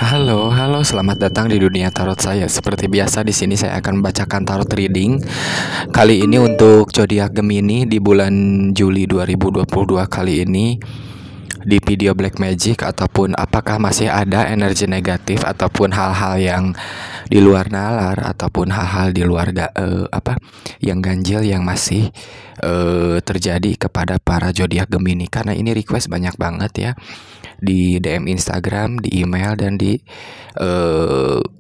Halo, halo, selamat datang di dunia tarot saya. Seperti biasa di sini saya akan membacakan tarot reading. Kali ini untuk zodiak Gemini di bulan Juli 2022 kali ini di video Black Magic, ataupun apakah masih ada energi negatif ataupun hal-hal yang di luar nalar ataupun hal-hal di luar yang ganjil yang masih terjadi kepada para zodiak Gemini. Karena ini request banyak banget ya, di DM Instagram, di email, dan di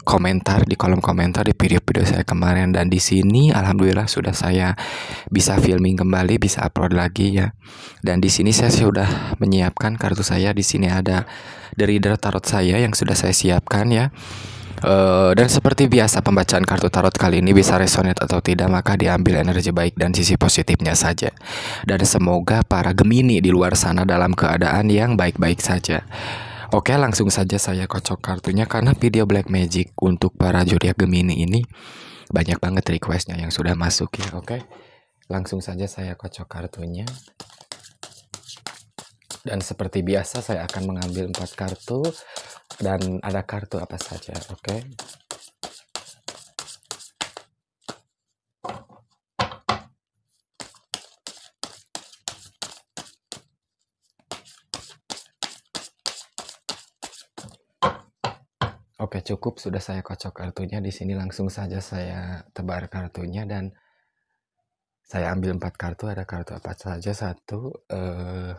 komentar, di kolom komentar di video-video saya kemarin. Dan di sini alhamdulillah sudah saya bisa filming kembali, bisa upload lagi ya. Dan di sini saya sudah menyiapkan kartu saya. Di sini ada The Reader tarot saya yang sudah saya siapkan ya. Dan seperti biasa, pembacaan kartu tarot kali ini bisa resonate atau tidak, maka diambil energi baik dan sisi positifnya saja. Dan semoga para Gemini di luar sana dalam keadaan yang baik-baik saja. Oke, langsung saja saya kocok kartunya, karena video Black Magic untuk para zodiak Gemini ini banyak banget requestnya yang sudah masuk ya. Oke, langsung saja saya kocok kartunya. Dan seperti biasa saya akan mengambil 4 kartu. Dan ada kartu apa saja, oke? Oke, cukup, sudah saya kocok kartunya. Di sini langsung saja saya tebar kartunya dan saya ambil 4 kartu. Ada kartu apa saja? 1, 2,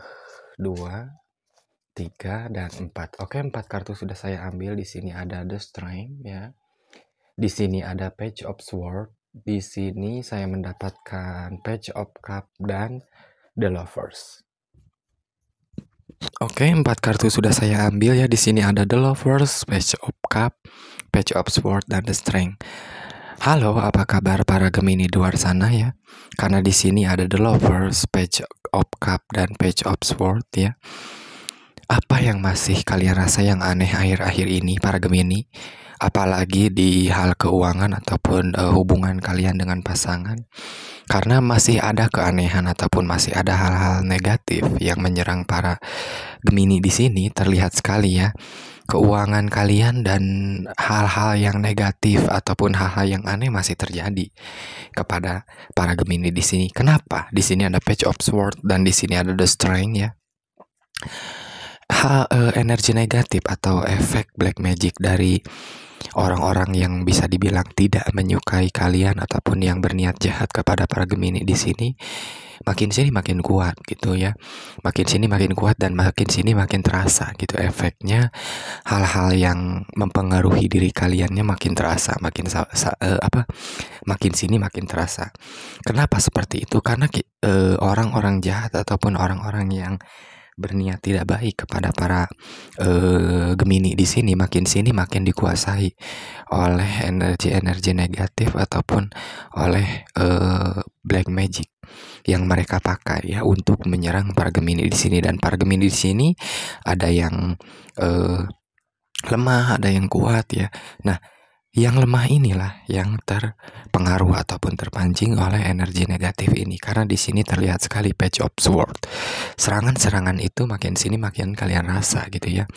3, dan 4. Oke, 4 kartu sudah saya ambil. Di sini ada The Strength ya. Di sini ada Page of Swords. Di sini saya mendapatkan Page of Cup dan The Lovers. Oke, 4 kartu sudah saya ambil ya. Di sini ada The Lovers, Page of Cup, Page of Swords, dan The Strength. Halo, apa kabar para Gemini di luar sana ya? Karena di sini ada The Lovers, Page of Cup, dan Page of Swords ya. Apa yang masih kalian rasa yang aneh akhir-akhir ini para Gemini? Apalagi di hal keuangan ataupun hubungan kalian dengan pasangan. Karena masih ada keanehan ataupun masih ada hal-hal negatif yang menyerang para Gemini di sini, terlihat sekali ya. Keuangan kalian dan hal-hal yang negatif ataupun hal-hal yang aneh masih terjadi kepada para Gemini di sini. Kenapa? Di sini ada Page of Swords dan di sini ada The Strength ya. Energi negatif atau efek black magic dari orang-orang yang bisa dibilang tidak menyukai kalian ataupun yang berniat jahat kepada para Gemini di sini makin sini makin kuat gitu ya. Makin sini makin kuat dan makin sini makin terasa gitu efeknya. Hal-hal yang mempengaruhi diri kaliannya makin terasa, makin sini makin terasa. Kenapa seperti itu? Karena orang-orang jahat ataupun orang-orang yang berniat tidak baik kepada para Gemini di sini makin sini makin dikuasai oleh energi-energi negatif ataupun oleh black magic yang mereka pakai ya untuk menyerang para Gemini di sini. Dan para Gemini di sini ada yang lemah, ada yang kuat ya. Nah, yang lemah inilah yang terpengaruh ataupun terpancing oleh energi negatif ini. Karena di sini terlihat sekali Page of Swords. Serangan-serangan itu makin sini makin kalian rasa gitu ya.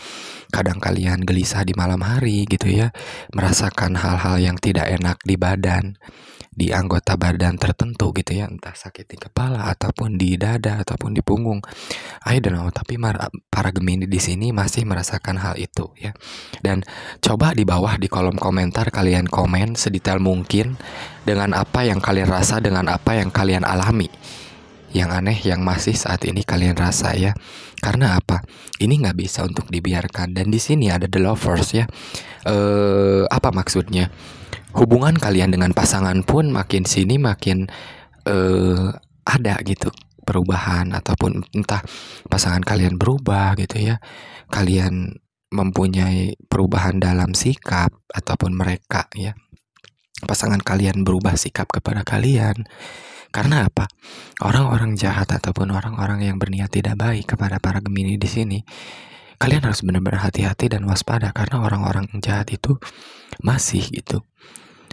Kadang kalian gelisah di malam hari gitu ya, merasakan hal-hal yang tidak enak di badan, di anggota badan tertentu gitu ya, entah sakit di kepala ataupun di dada ataupun di punggung. I don't know, tapi para Gemini di sini masih merasakan hal itu ya. Dan coba di bawah di kolom komentar kalian komen sedetail mungkin dengan apa yang kalian rasa, dengan apa yang kalian alami, yang aneh yang masih saat ini kalian rasa ya. Karena apa? Ini nggak bisa untuk dibiarkan. Dan di sini ada The Lovers ya. Apa maksudnya? Hubungan kalian dengan pasangan pun makin sini makin ada gitu perubahan, ataupun entah pasangan kalian berubah gitu ya. Kalian mempunyai perubahan dalam sikap ataupun mereka ya. Pasangan kalian berubah sikap kepada kalian. Karena apa? Orang-orang jahat ataupun orang-orang yang berniat tidak baik kepada para Gemini di sini, kalian harus benar-benar hati-hati dan waspada, karena orang-orang jahat itu masih gitu.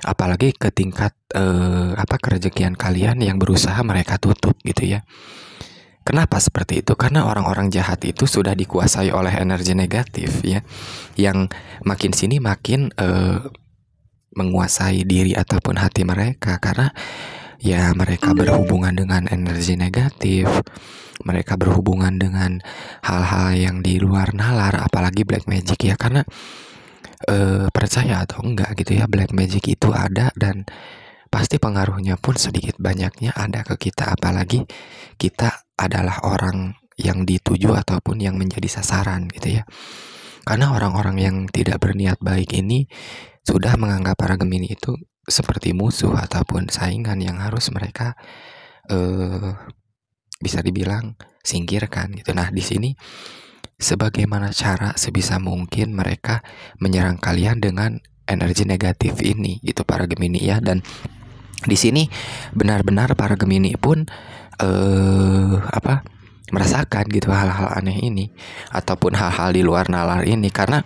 Apalagi ke tingkat kerezekian kalian yang berusaha mereka tutup gitu ya. Kenapa seperti itu? Karena orang-orang jahat itu sudah dikuasai oleh energi negatif ya, yang makin sini makin menguasai diri ataupun hati mereka, karena ya mereka berhubungan dengan energi negatif, mereka berhubungan dengan hal-hal yang di luar nalar, apalagi black magic ya. Karena percaya atau enggak gitu ya, black magic itu ada dan pasti pengaruhnya pun sedikit banyaknya ada ke kita, apalagi kita adalah orang yang dituju ataupun yang menjadi sasaran gitu ya. Karena orang-orang yang tidak berniat baik ini sudah menganggap para Gemini itu seperti musuh ataupun saingan yang harus mereka bisa dibilang singkirkan gitu. Nah, di sini sebagaimana cara sebisa mungkin mereka menyerang kalian dengan energi negatif ini gitu para Gemini ya. Dan di sini benar-benar para Gemini pun merasakan gitu hal-hal aneh ini ataupun hal-hal di luar nalar ini, karena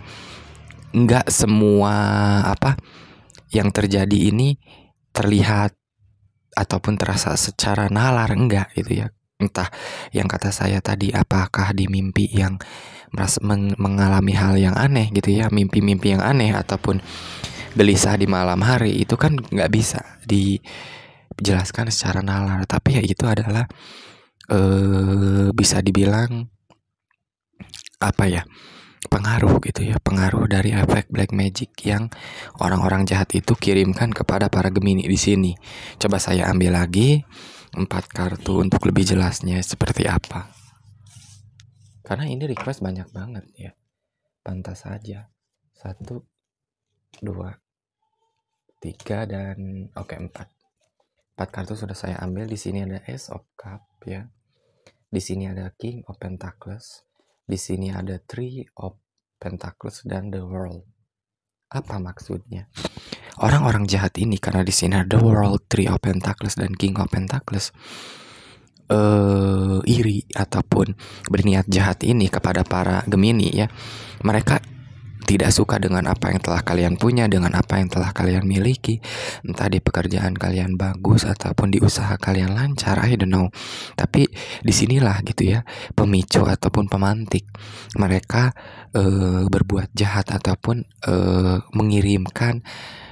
nggak semua yang terjadi ini terlihat ataupun terasa secara nalar, enggak gitu ya. Entah yang kata saya tadi, apakah di mimpi yang mengalami hal yang aneh gitu ya, mimpi-mimpi yang aneh ataupun gelisah di malam hari, itu kan nggak bisa dijelaskan secara nalar. Tapi ya itu adalah bisa dibilang pengaruh gitu ya, pengaruh dari efek black magic yang orang-orang jahat itu kirimkan kepada para Gemini di sini. Coba saya ambil lagi 4 kartu untuk lebih jelasnya seperti apa. Karena ini request banyak banget ya, pantas saja. 1, 2, 3 dan 4 kartu sudah saya ambil. Di sini ada Ace of Cup ya. Di sini ada King of Pentacles. Di sini ada Three of Pentacles dan The World. Apa maksudnya? Orang-orang jahat ini karena di sini ada The World, Three of Pentacles dan King of Pentacles, iri ataupun berniat jahat ini kepada para Gemini ya. Mereka tidak suka dengan apa yang telah kalian punya, dengan apa yang telah kalian miliki. Entah di pekerjaan kalian bagus ataupun di usaha kalian lancar, I don't know. Tapi disinilah gitu ya pemicu ataupun pemantik mereka berbuat jahat ataupun mengirimkan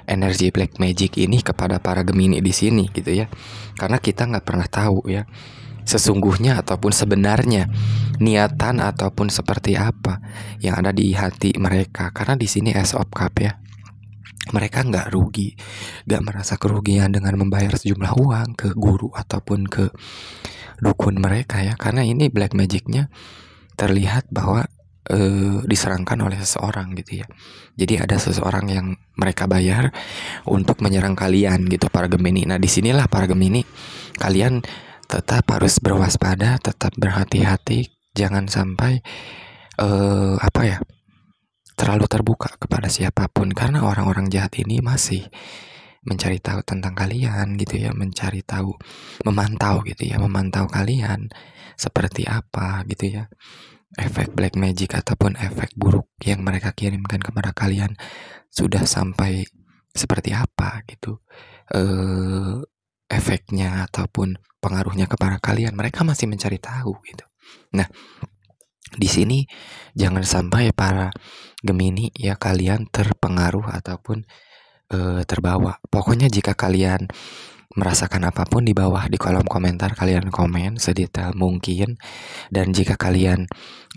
energi black magic ini kepada para Gemini di sini gitu ya. Karena kita nggak pernah tahu ya sesungguhnya ataupun sebenarnya niatan ataupun seperti apa yang ada di hati mereka. Karena di sini Ace of Cup ya, mereka nggak rugi, nggak merasa kerugian dengan membayar sejumlah uang ke guru ataupun ke dukun mereka ya. Karena ini black magicnya terlihat bahwa diserangkan oleh seseorang gitu ya. Jadi ada seseorang yang mereka bayar untuk menyerang kalian gitu para Gemini. Nah disinilah para Gemini, kalian tetap harus berwaspada, tetap berhati-hati, jangan sampai terlalu terbuka kepada siapapun, karena orang-orang jahat ini masih mencari tahu tentang kalian gitu ya, mencari tahu, memantau gitu ya, memantau kalian seperti apa gitu ya. Efek black magic ataupun efek buruk yang mereka kirimkan kepada kalian sudah sampai seperti apa gitu. Efeknya ataupun pengaruhnya kepada kalian, mereka masih mencari tahu gitu. Nah, di sini jangan sampai para Gemini ya kalian terpengaruh ataupun terbawa. Pokoknya jika kalian merasakan apapun di bawah di kolom komentar kalian komen sedetail mungkin. Dan jika kalian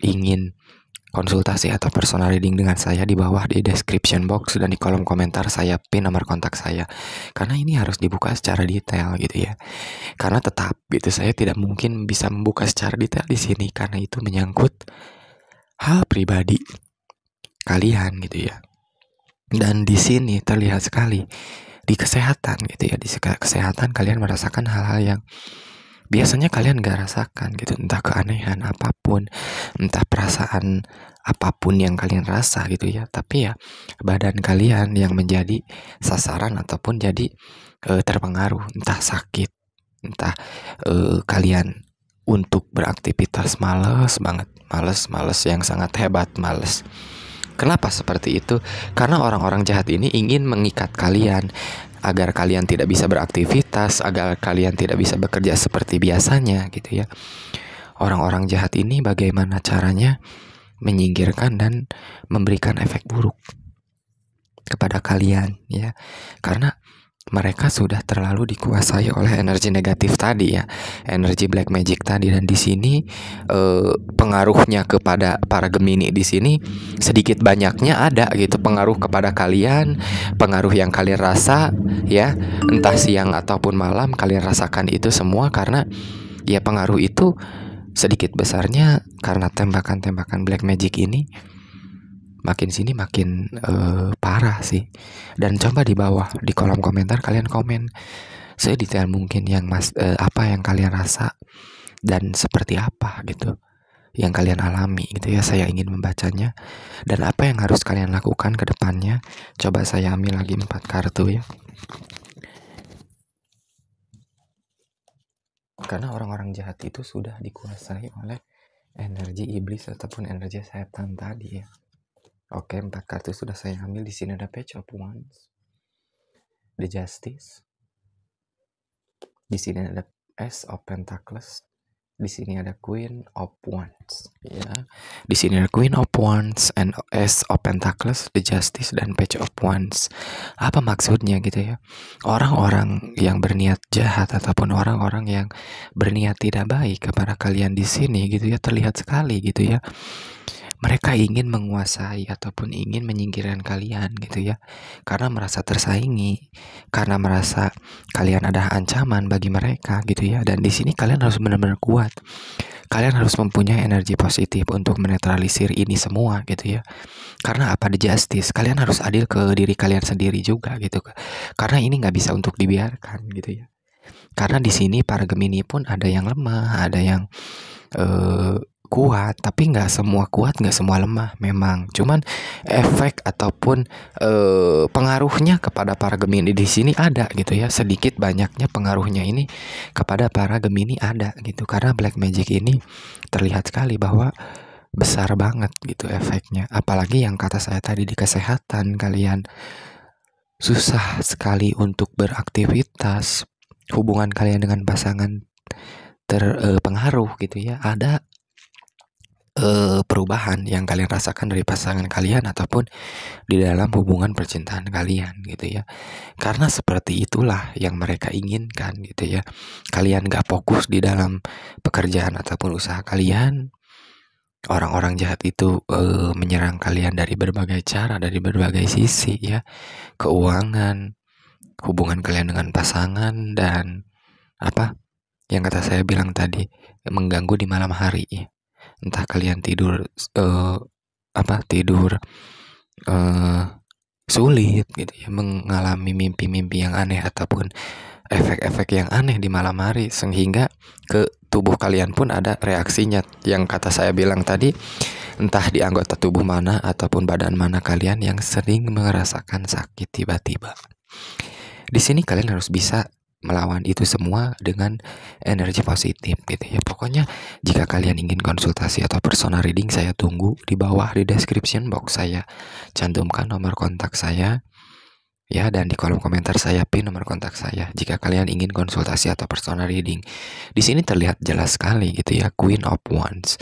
ingin konsultasi atau personal reading dengan saya, di bawah di description box dan di kolom komentar saya pin nomor kontak saya. Karena ini harus dibuka secara detail gitu ya. Karena tetap gitu saya tidak mungkin bisa membuka secara detail di sini karena itu menyangkut hal pribadi kalian gitu ya. Dan di sini terlihat sekali di kesehatan gitu ya. Di kesehatan kalian merasakan hal-hal yang biasanya kalian gak rasakan gitu. Entah keanehan apapun, entah perasaan apapun yang kalian rasa gitu ya. Tapi ya badan kalian yang menjadi sasaran ataupun jadi terpengaruh. Entah sakit, entah kalian untuk beraktivitas males banget. Males yang sangat hebat, males. Kenapa seperti itu? Karena orang-orang jahat ini ingin mengikat kalian agar kalian tidak bisa beraktivitas, agar kalian tidak bisa bekerja seperti biasanya gitu ya. orang-orang jahat ini bagaimana caranya menyingkirkan dan memberikan efek buruk kepada kalian ya. Karena mereka sudah terlalu dikuasai oleh energi negatif tadi ya, energi black magic tadi. Dan di sini pengaruhnya kepada para Gemini di sini sedikit banyaknya ada gitu, pengaruh kepada kalian, pengaruh yang kalian rasa ya, entah siang ataupun malam kalian rasakan itu semua. Karena ya pengaruh itu sedikit besarnya karena tembakan-tembakan black magic ini makin sini makin parah sih. Dan coba di bawah di kolom komentar kalian komen sedetail mungkin yang apa yang kalian rasa dan seperti apa gitu yang kalian alami gitu ya. Saya ingin membacanya. Dan apa yang harus kalian lakukan ke depannya. Coba saya ambil lagi 4 kartu ya. Karena orang-orang jahat itu sudah dikuasai oleh energi iblis ataupun energi setan tadi ya. Oke, 4 kartu sudah saya ambil. Di sini ada Page of Wands, The Justice. Di sini ada Ace of Pentacles. Di sini ada Queen of Wands. Ya, di sini ada Queen of Wands and Ace of Pentacles, The Justice dan Page of Wands. Apa maksudnya gitu ya? Orang-orang yang berniat jahat ataupun orang-orang yang berniat tidak baik kepada kalian di sini gitu ya, terlihat sekali gitu ya. Mereka ingin menguasai ataupun ingin menyingkirkan kalian gitu ya. Karena merasa tersaingi, karena merasa kalian ada ancaman bagi mereka gitu ya. Dan di sini kalian harus benar-benar kuat. Kalian harus mempunyai energi positif untuk menetralisir ini semua gitu ya. Karena apa? The Justice. Kalian harus adil ke diri kalian sendiri juga gitu. Karena ini nggak bisa untuk dibiarkan gitu ya. Karena di sini para Gemini pun ada yang lemah, ada yang kuat, tapi nggak semua kuat, nggak semua lemah memang. Cuman efek ataupun pengaruhnya kepada para Gemini di sini ada gitu ya. Sedikit banyaknya pengaruhnya ini kepada para Gemini ada gitu. Karena black magic ini terlihat sekali bahwa besar banget gitu efeknya. Apalagi yang kata saya tadi di kesehatan, kalian susah sekali untuk beraktivitas, hubungan kalian dengan pasangan terpengaruh gitu ya. Ada perubahan yang kalian rasakan dari pasangan kalian ataupun di dalam hubungan percintaan kalian gitu ya. Karena seperti itulah yang mereka inginkan gitu ya. Kalian gak fokus di dalam pekerjaan ataupun usaha kalian. Orang-orang jahat itu menyerang kalian dari berbagai cara, dari berbagai sisi ya. Keuangan, hubungan kalian dengan pasangan, dan apa yang kata saya bilang tadi, mengganggu di malam hari ya. Entah kalian tidur tidur sulit gitu ya, mengalami mimpi-mimpi yang aneh ataupun efek-efek yang aneh di malam hari, sehingga ke tubuh kalian pun ada reaksinya yang kata saya bilang tadi, entah di anggota tubuh mana ataupun badan mana kalian yang sering merasakan sakit tiba-tiba. Di sini kalian harus bisa melawan itu semua dengan energi positif gitu ya. Pokoknya jika kalian ingin konsultasi atau personal reading, saya tunggu. Di bawah di description box saya cantumkan nomor kontak saya ya, dan di kolom komentar saya pin nomor kontak saya jika kalian ingin konsultasi atau personal reading. Di sini terlihat jelas sekali gitu ya, Queen of Wands.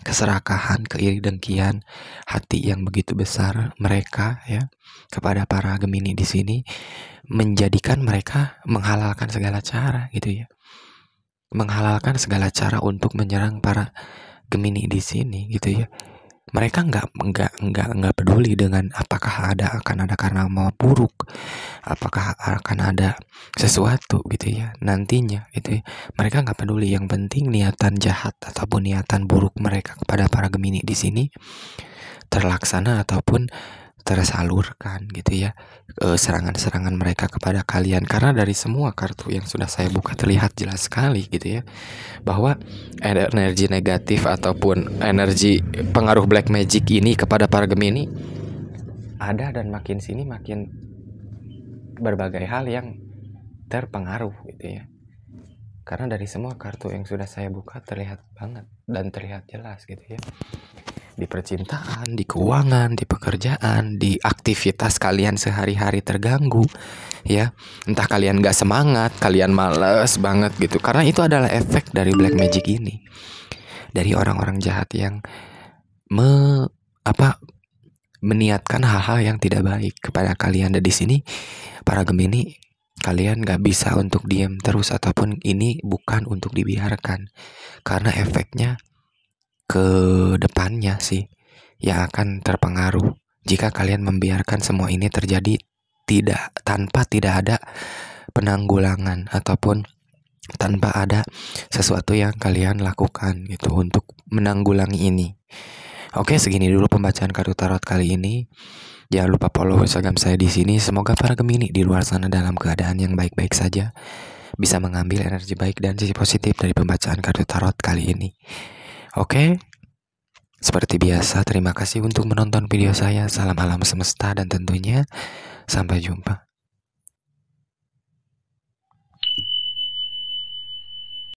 Keserakahan, keiri dengkian, hati yang begitu besar mereka ya kepada para Gemini di sini menjadikan mereka menghalalkan segala cara gitu ya. Menghalalkan segala cara untuk menyerang para Gemini di sini gitu ya. Mereka nggak peduli dengan apakah akan ada karena mau buruk, apakah akan ada sesuatu gitu ya nantinya gitu ya. Mereka nggak peduli, yang penting niatan jahat ataupun niatan buruk mereka kepada para Gemini di sini terlaksana ataupun tersalurkan gitu ya, serangan-serangan mereka kepada kalian. Karena dari semua kartu yang sudah saya buka terlihat jelas sekali gitu ya, bahwa energi negatif ataupun energi pengaruh black magic ini kepada para Gemini ada, dan makin sini makin berbagai hal yang terpengaruh gitu ya. Karena dari semua kartu yang sudah saya buka terlihat banget dan terlihat jelas gitu ya. di percintaan, di keuangan, di pekerjaan, di aktivitas kalian sehari-hari terganggu, ya. Entah kalian gak semangat, kalian males banget gitu. Karena itu adalah efek dari black magic ini. Dari orang-orang jahat yang meniatkan hal-hal yang tidak baik kepada kalian. Dan di sini para Gemini, kalian gak bisa untuk diam terus, ataupun ini bukan untuk dibiarkan, karena efeknya ke depannya sih yang akan terpengaruh jika kalian membiarkan semua ini terjadi tanpa ada penanggulangan, ataupun tanpa ada sesuatu yang kalian lakukan gitu untuk menanggulangi ini. Oke, segini dulu pembacaan kartu tarot kali ini. Jangan lupa follow Instagram saya di sini. Semoga para Gemini di luar sana dalam keadaan yang baik-baik saja, bisa mengambil energi baik dan sisi positif dari pembacaan kartu tarot kali ini. Oke, seperti biasa, terima kasih untuk menonton video saya. Salam alam semesta dan tentunya sampai jumpa.